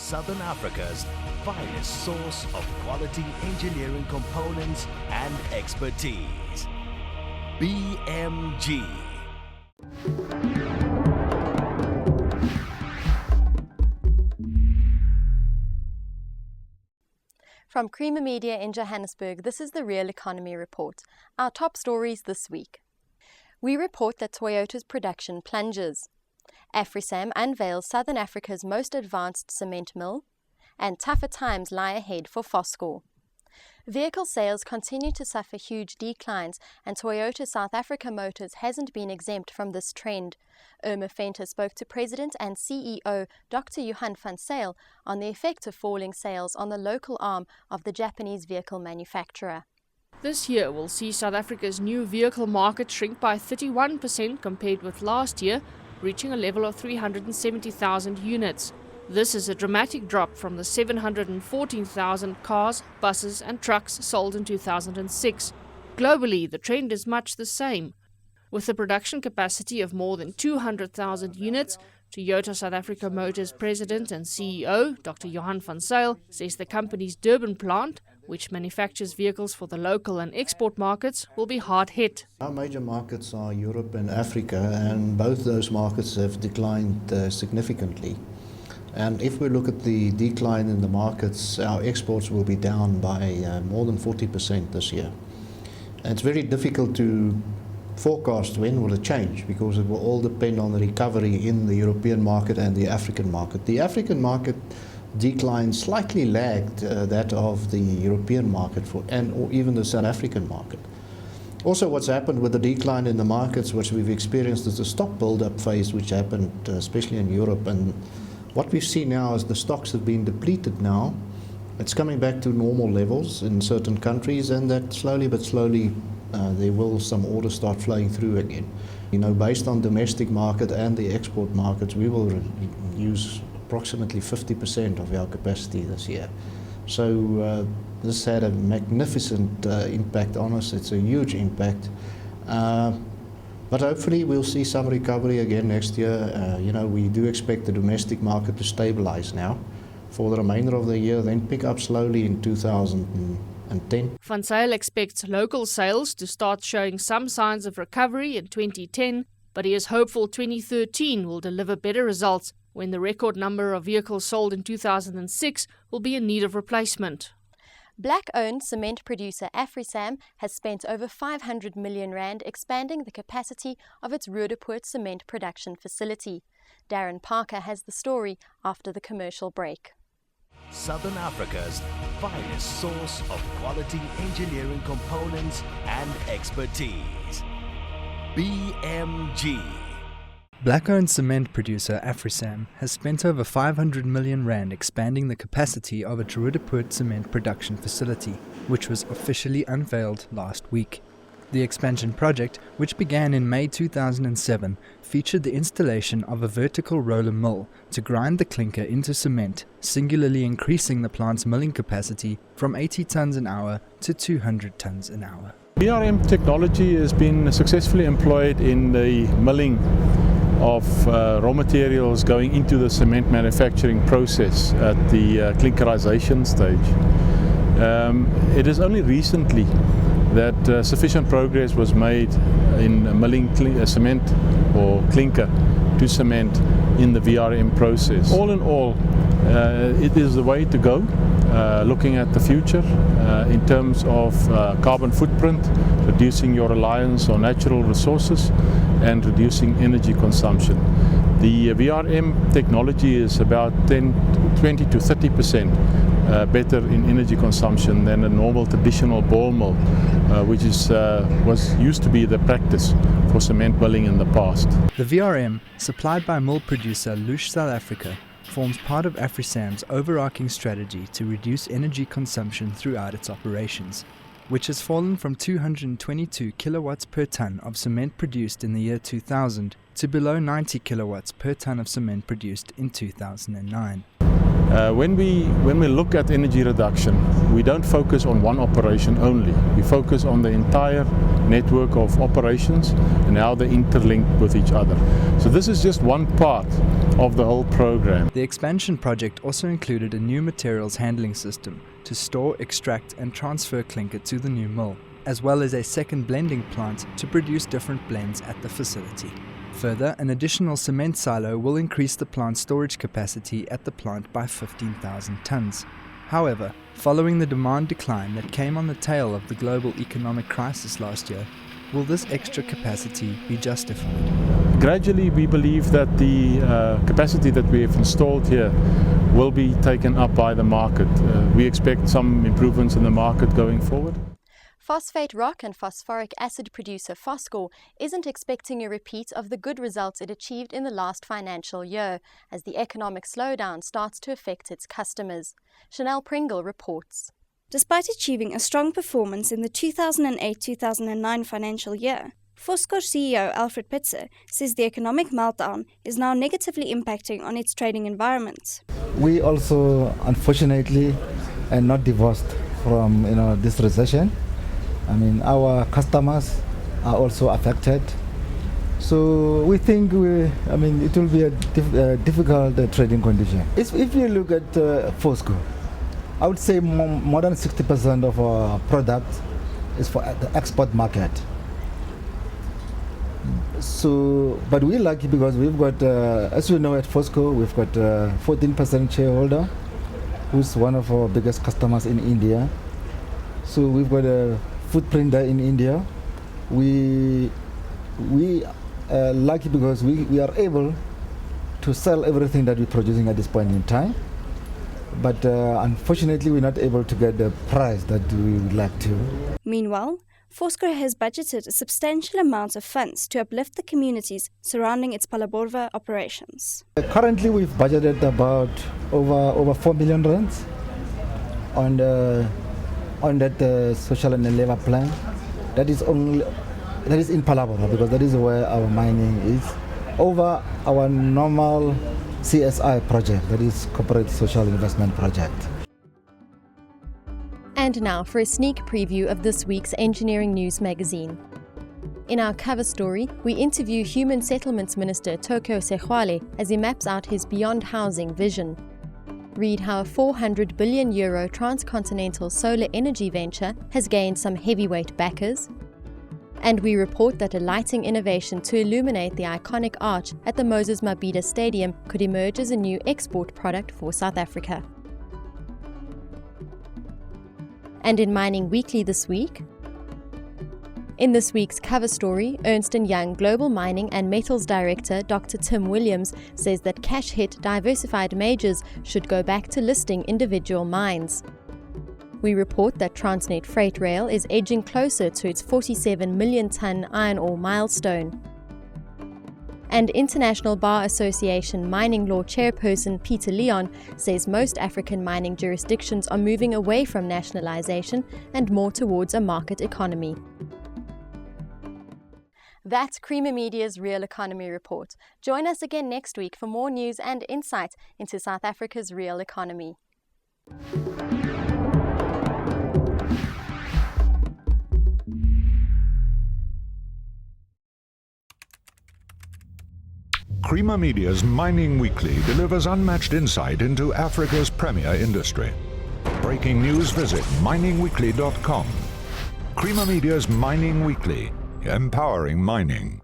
Southern Africa's finest source of quality engineering components and expertise. BMG. From Creamer Media in Johannesburg, this is the Real Economy Report. Our top stories this week. We report that Toyota's production plunges. Afrisam unveils Southern Africa's most advanced cement mill. And tougher times lie ahead for Foskor. Vehicle sales continue to suffer huge declines, and Toyota South Africa Motors hasn't been exempt from this trend. Irma Venter spoke to President and CEO Dr. Johan van Zyl on the effect of falling sales on the local arm of the Japanese vehicle manufacturer. This year will see South Africa's new vehicle market shrink by 31% compared with last year, reaching a level of 370,000 units. This is a dramatic drop from the 714,000 cars, buses and trucks sold in 2006. Globally, the trend is much the same. With a production capacity of more than 200,000 units, Toyota South Africa Motors President and CEO Dr. Johan van Zyl says the company's Durban plant, which manufactures vehicles for the local and export markets, will be hard hit. Our major markets are Europe and Africa, and both those markets have declined significantly. And if we look at the decline in the markets, our exports will be down by more than 40% this year. And it's very difficult to forecast when will it change, because it will all depend on the recovery in the European market and the African market. The African market decline slightly lagged that of the European market or even the South African market. Also, what's happened with the decline in the markets, which we've experienced, is the stock build-up phase, which happened especially in Europe. And what we see now is the stocks have been depleted now. It's coming back to normal levels in certain countries, and that slowly but slowly there will some orders start flowing through again. You know, based on domestic market and the export markets, we will use approximately 50% of our capacity this year. So this had a magnificent impact on us. It's a huge impact. But hopefully we'll see some recovery again next year. You know, we do expect the domestic market to stabilize now for the remainder of the year, then pick up slowly in 2010. Van Zyl expects local sales to start showing some signs of recovery in 2010, but he is hopeful 2013 will deliver better results when the record number of vehicles sold in 2006 will be in need of replacement. Black-owned cement producer Afrisam has spent over 500 million rand expanding the capacity of its Roodepoort cement production facility. Darren Parker has the story after the commercial break. Southern Africa's finest source of quality engineering components and expertise. BMG. Black-owned cement producer Afrisam has spent over 500 million rand expanding the capacity of its Roodepoort cement production facility, which was officially unveiled last week. The expansion project, which began in May 2007, featured the installation of a vertical roller mill to grind the clinker into cement, singularly increasing the plant's milling capacity from 80 tons an hour to 200 tons an hour. VRM technology has been successfully employed in the milling of raw materials going into the cement manufacturing process at the clinkerization stage. It is only recently that sufficient progress was made in milling cement or clinker to cement in the VRM process. All in all, it is the way to go, looking at the future in terms of carbon footprint, reducing your reliance on natural resources and reducing energy consumption. The VRM technology is about 20 to 30% better in energy consumption than a normal traditional ball mill, which was used to be the practice for cement milling in the past. The VRM, supplied by mill producer Lush South Africa, forms part of Afrisam's overarching strategy to reduce energy consumption throughout its operations, which has fallen from 222 kilowatts per ton of cement produced in the year 2000 to below 90 kilowatts per ton of cement produced in 2009. When we look at energy reduction, we don't focus on one operation only. We focus on the entire network of operations and how they interlink with each other. So this is just one part of the whole program. The expansion project also included a new materials handling system to store, extract and transfer clinker to the new mill, as well as a second blending plant to produce different blends at the facility. Further, an additional cement silo will increase the plant's storage capacity at the plant by 15,000 tons. However, following the demand decline that came on the tail of the global economic crisis last year, will this extra capacity be justified? Gradually, we believe that the capacity that we have installed here will be taken up by the market. We expect some improvements in the market going forward. Phosphate rock and phosphoric acid producer Foskor isn't expecting a repeat of the good results it achieved in the last financial year, as the economic slowdown starts to affect its customers. Chanel Pringle reports. Despite achieving a strong performance in the 2008-2009 financial year, Foskor CEO Alfred Pitzer says the economic meltdown is now negatively impacting on its trading environment. We also, unfortunately, are not divorced from this recession. I mean, our customers are also affected. So we think it will be a difficult trading condition. If you look at Foskor, I would say more than 60% of our product is for the export market. So, but we're lucky because we've got, as you know, at Foskor, we've got a 14% shareholder, who's one of our biggest customers in India. So we've got a footprint there in India. We are lucky because we are able to sell everything that we're producing at this point in time. But unfortunately, we're not able to get the price that we would like to. Meanwhile, Foskor has budgeted a substantial amount of funds to uplift the communities surrounding its Phalaborwa operations. Currently, we've budgeted about over 4 million rands on that social and labor plan. That is in Phalaborwa, because that is where our mining is. Over our normal CSI project, that is Corporate Social Investment Project. And now for a sneak preview of this week's Engineering News magazine. In our cover story, we interview Human Settlements Minister Toko Sexwale as he maps out his Beyond Housing vision. Read how a €400 billion transcontinental solar energy venture has gained some heavyweight backers. And we report that a lighting innovation to illuminate the iconic arch at the Moses Mabhida Stadium could emerge as a new export product for South Africa. And in Mining Weekly this week, in this week's cover story, Ernst & Young Global Mining and Metals Director Dr. Tim Williams says that cash-hit diversified majors should go back to listing individual mines. We report that Transnet Freight Rail is edging closer to its 47 million ton iron ore milestone. And International Bar Association Mining Law Chairperson Peter Leon says most African mining jurisdictions are moving away from nationalization and more towards a market economy. That's Creamer Media's Real Economy Report. Join us again next week for more news and insight into South Africa's real economy. Creamer Media's Mining Weekly delivers unmatched insight into Africa's premier industry. For breaking news, visit miningweekly.com. Creamer Media's Mining Weekly, empowering mining.